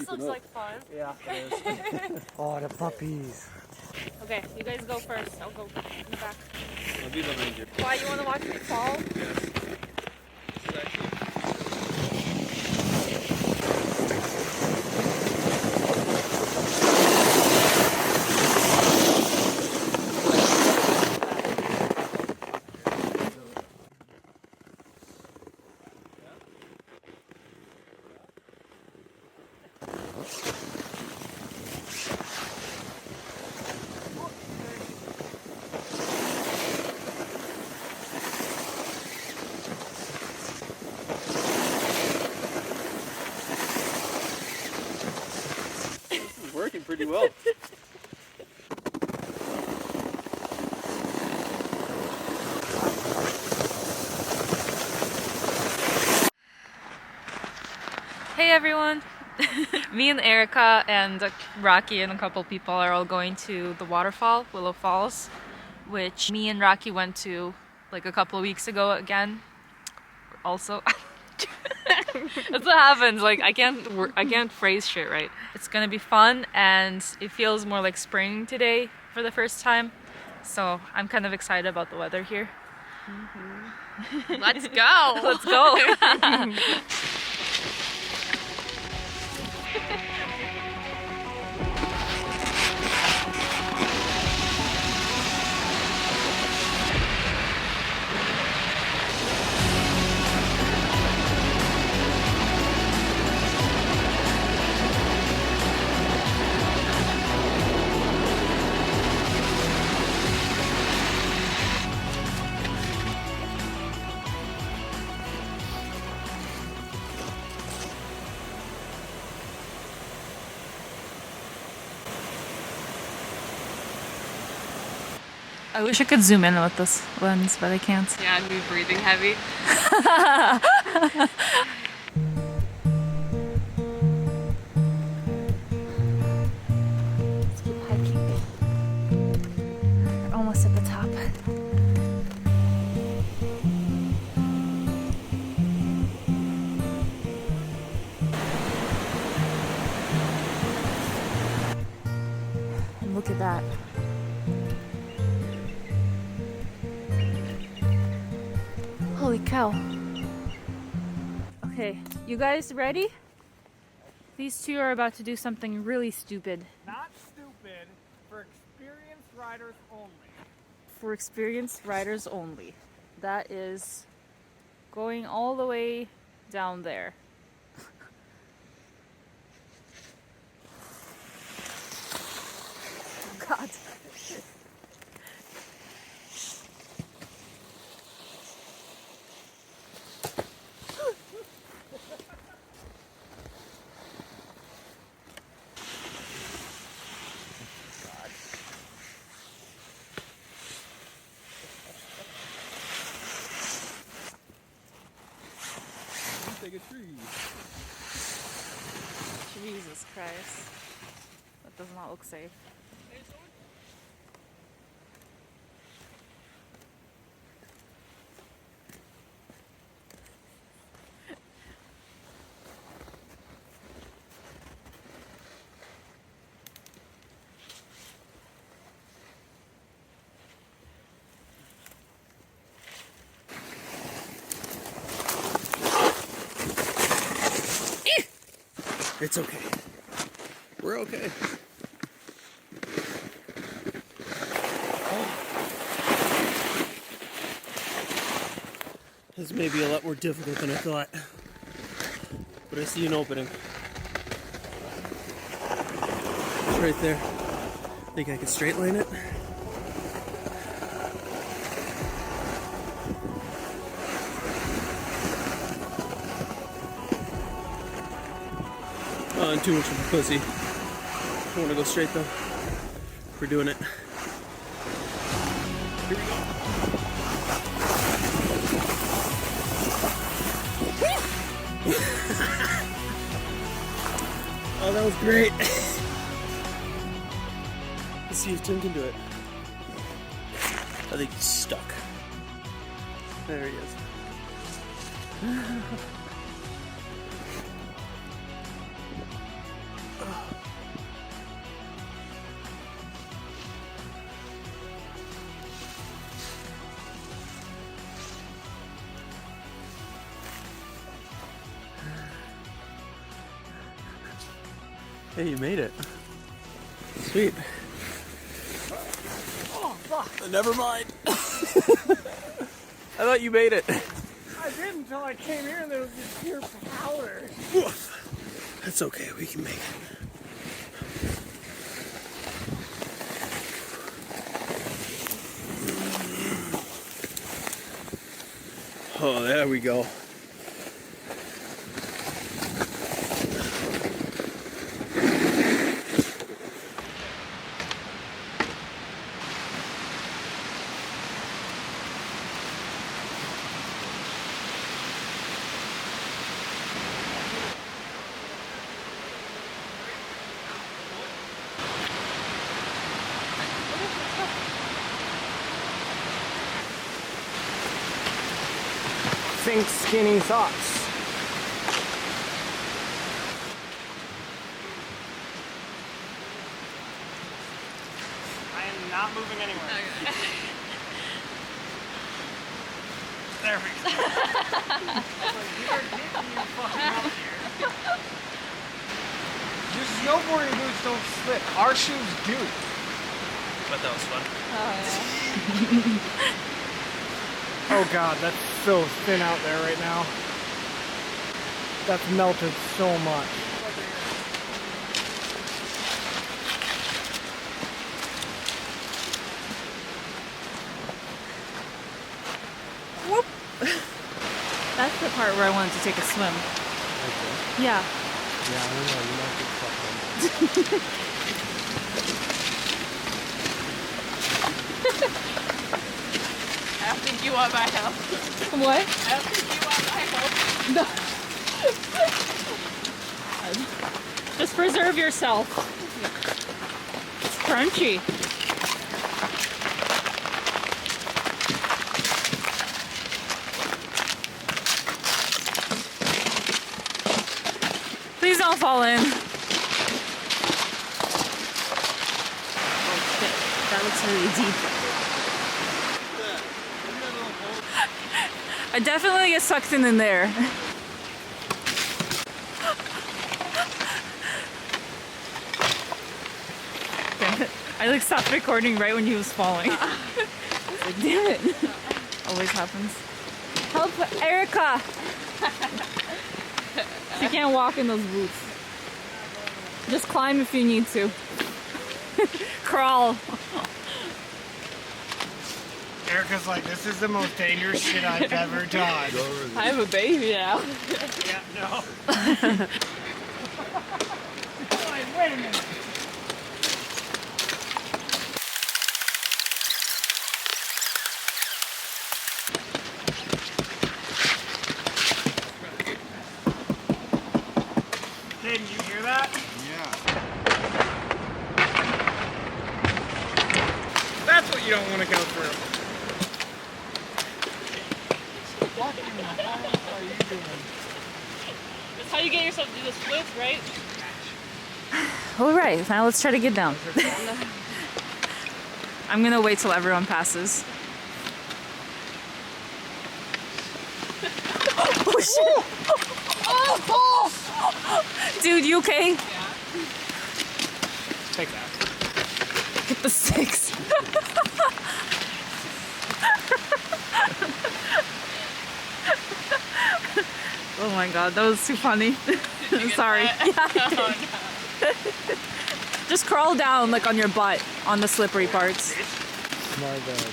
This looks like fun. Yeah, it is. Oh, the puppies. Okay, you guys go first. I'll go in the back. I'll be behind you. Why, you want to watch me fall? Yes. This is actually... working pretty well. Hey everyone! Me and Erica and Rocky and a couple people are all going to the waterfall, Willow Falls, which me and Rocky went to like a couple of weeks ago again. Also, that's what happens. Like I can't phrase shit right. It's gonna be fun, and it feels more like spring today for the first time. So I'm kind of excited about the weather here. Let's go! Let's go! I wish I could zoom in with this lens, but I can't. Yeah, and me breathing heavy. Let's keep hiking. We're almost at the top. And look at that. Holy cow. Okay, you guys ready? These two are about to do something really stupid. Not stupid, for experienced riders only. For experienced riders only. That is going all the way down there. Oh God. Take a tree. Jesus Christ. That does not look safe. It's okay. We're okay. This may be a lot more difficult than I thought. But I see an opening. It's right there. Think I can straight line it? Oh, I'm too much of a pussy. I want to go straight though. We're doing it. Here we go. Oh, that was great. Let's see if Tim can do it. I think he's stuck. There he is. Hey, you made it. Sweet. Oh, fuck. Never mind. I thought you made it. I didn't until I came here and there was this pure powder. That's okay, we can make it. Oh, there we go. Think skinny thoughts. I am not moving anywhere. Okay. There we go. You're getting you fucking up here. Your snowboarding boots don't slip. Our shoes do. But that was fun. Oh, yeah. Oh god, that's so thin out there right now. That's melted so much. Whoop. That's the part where I wanted to take a swim. Okay. Yeah. Yeah, I don't know. You might get fucked up. I don't think you want my help. What? I don't think you want my help. No. Just preserve yourself. It's crunchy. Please don't fall in. Oh shit, that looks really deep. I definitely get sucked in there. Damn it. I like stopped recording right when he was falling. Like, damn it. Always happens. Help Erica! She can't walk in those boots. Just climb if you need to. Crawl. Erica's like, this is the most dangerous shit I've ever done. I have a baby now. Yeah, no. Wait a minute. Didn't you hear that? Yeah. That's what you don't want to go through. What in the hell are you doing? That's how you get yourself to do the splits, right? Alright, now let's try to get down. I'm gonna wait till everyone passes. Oh shit! Oh! Dude, you okay? Yeah. Take that. Get the sticks. Oh my god, that was too funny. Sorry. Yeah, I did. Just crawl down like on your butt on the slippery parts. My bad,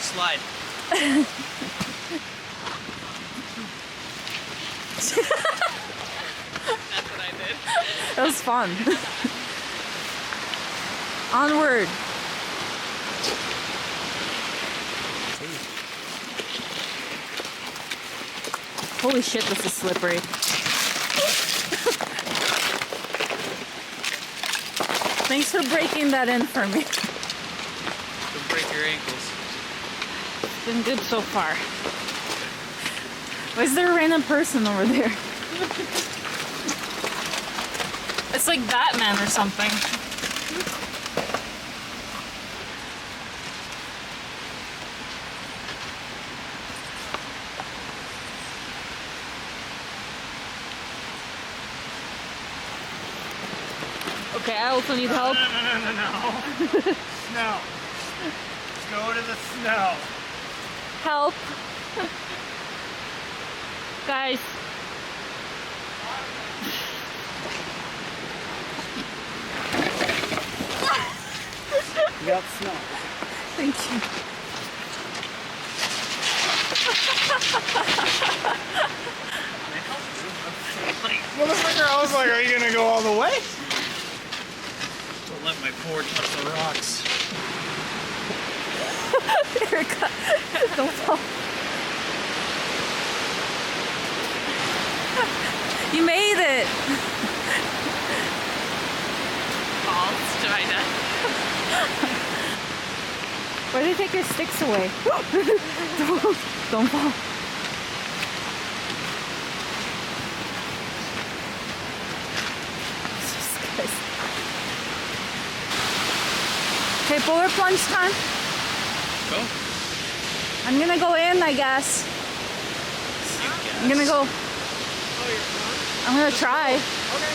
Slide. That's what I did. That was fun. Onward. Holy shit, this is slippery. Thanks for breaking that in for me. Don't break your ankles. It's been good so far. Why is there a random person over there? It's like Batman or something. Okay, I also need help. No. Snow. Let's go to the snow. Help. Guys. You got snow. Thank you. Motherfucker, I was like, are you gonna go all the way? Don't let my board touch the rocks. Erica, don't fall. You made it. Balls, China. Why did you take your sticks away? Don't fall. Okay, polar plunge time. Go. I'm gonna go in, I guess. I'm gonna go. I'm gonna try. Okay.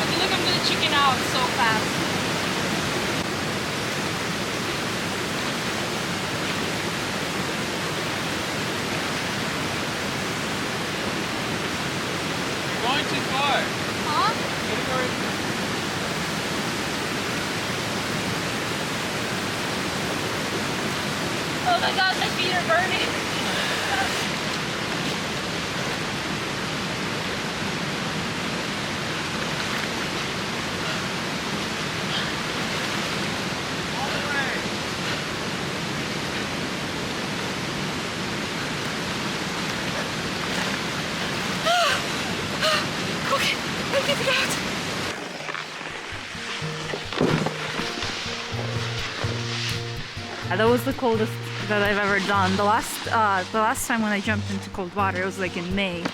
I feel like I'm gonna chicken out so fast. You're going too far. Huh? Oh my god, my feet are burning. All the way. Okay, I get it out. That was the coldest that I've ever done. The last time when I jumped into cold water, it was like in May,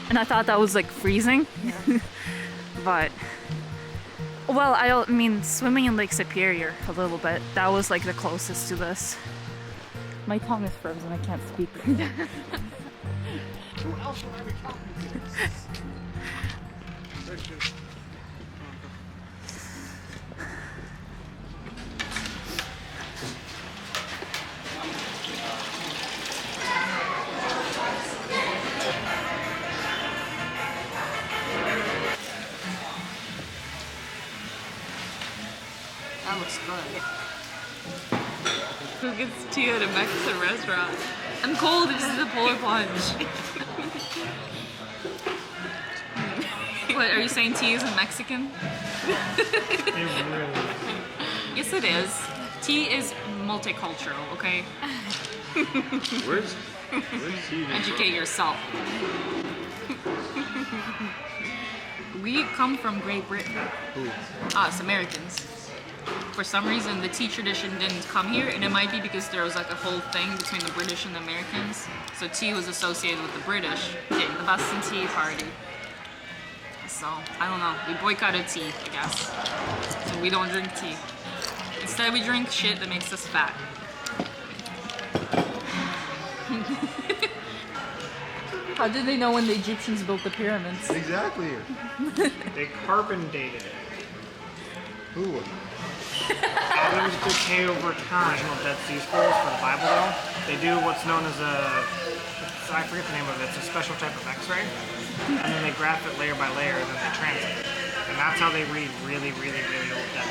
and I thought that was like freezing. But well, I mean, swimming in Lake Superior a little bit. That was like the closest to this. My tongue is frozen. I can't speak. Who else will I be talking to? That looks good. Who gets tea at a Mexican restaurant? I'm cold. This is a polar plunge. What are you saying? Tea isn't Mexican? It really Yes, it is. Tea is multicultural. Okay, Where's he? educate yourself. We come from Great Britain. Who? Us Amerians. For some reason, the tea tradition didn't come here, and it might be because there was like a whole thing between the British and the Americans. So tea was associated with the British getting the Boston Tea Party. So I don't know. We boycotted tea, I guess. So we don't drink tea. Instead, we drink shit that makes us fat. How did they know when the Egyptians built the pyramids? Exactly. They carbon dated it. Who? Atoms decay over time. Original Dead Sea Scrolls for the Bible, though, they do what's known as I forget the name of it. It's a special type of X-ray, and then they graph it layer by layer, and then they translate it. And that's how they read really, really, really old Dead